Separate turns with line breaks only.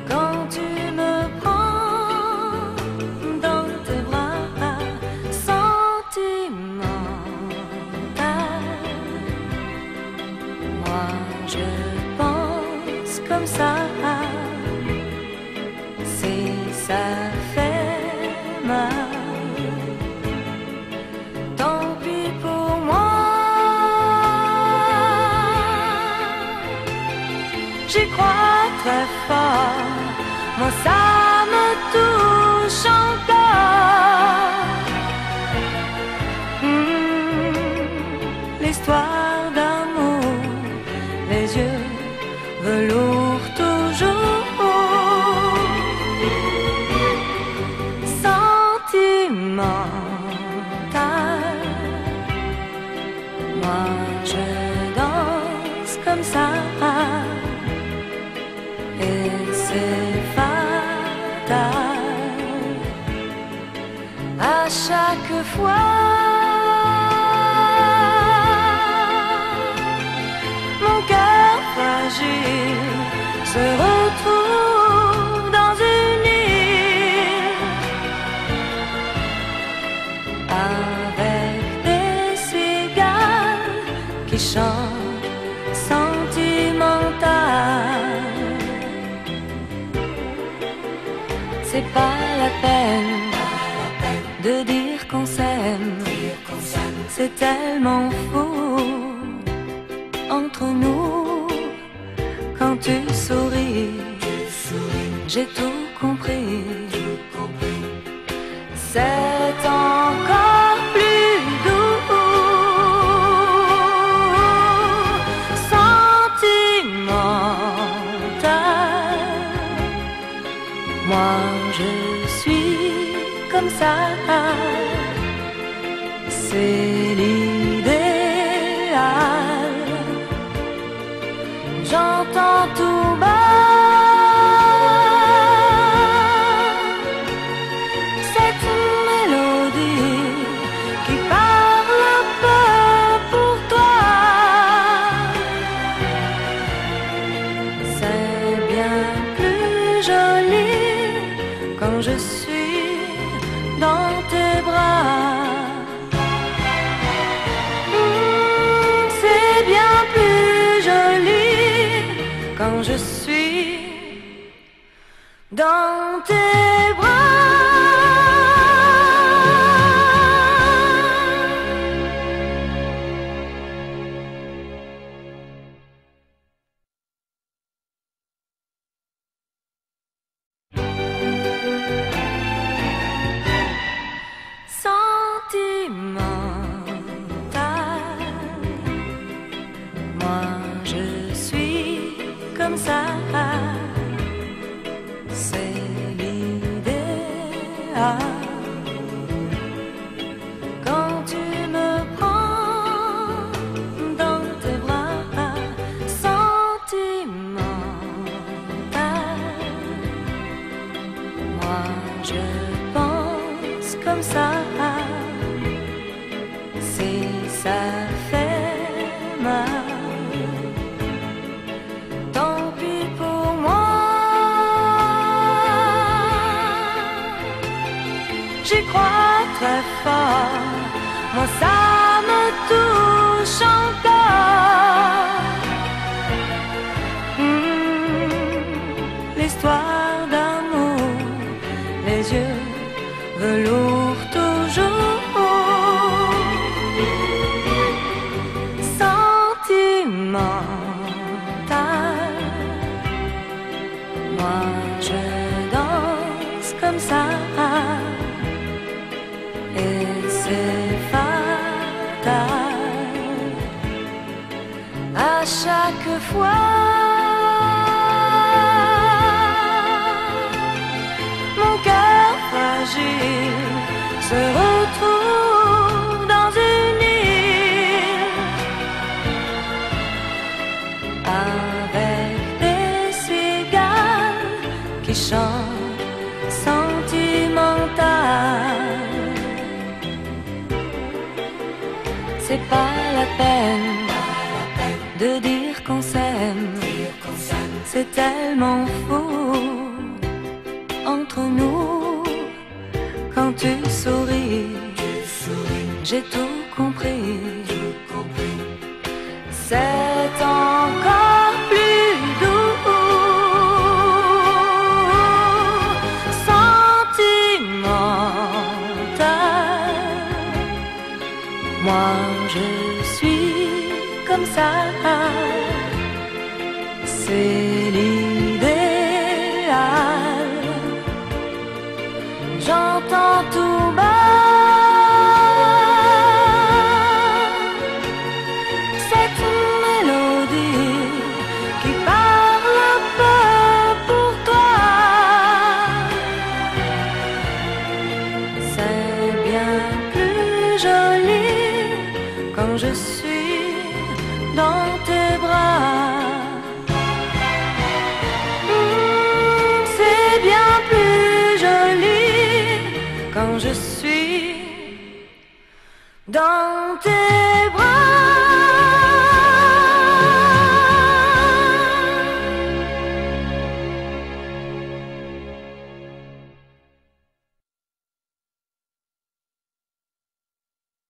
Quand tu me prends dans tes bras sentimental, moi je pense comme ça. Si ça fait mal, tant pis pour moi. J'y crois très fort, moi ça me touche encore. L'histoire d'amour, les yeux velours toujours, sentimental. Moi je danse comme ça. Et c'est fatal. À chaque fois, mon cœur fragile se retrouve dans une île avec des cigales qui chantent sentimental. C'est pas la peine de dire qu'on s'aime, c'est tellement fou entre nous. Quand tu souris, j'ai tout compris. C'est encore plus doux, sentimental. Moi je suis comme ça, c'est l'idéal. J'entends tout bas cette mélodie qui parle un peu pour toi. C'est bien plus joli quand je suis dans tes bras. C'est bien plus joli quand je suis dans tes bras. Sentimental, moi je suis comme ça, c'est l'idéal. Quand tu me prends dans tes bras sentimental, moi je pense comme ça. Si ça fait mal, tant pis pour moi. J'y crois très fort, moi ça me touche encore. L'histoire d'amour, les yeux velours toujours, sentimental. Moi je danse comme ça, et c'est fatal. À chaque fois, mon cœur fragile se retrouve dans une île avec des cigales qui chantent sentimental. C'est pas la peine de dire qu'on s'aime, c'est tellement fou entre nous. Quand tu souris, j'ai tout compris. C'est encore plus doux. Sentimental, moi je suis comme ça. C'est l'idéal. J'entends tout bas cette mélodie qui parle un peu pour toi. C'est bien plus joli quand je suis dans tes bras. C'est bien plus joli quand je suis dans tes bras.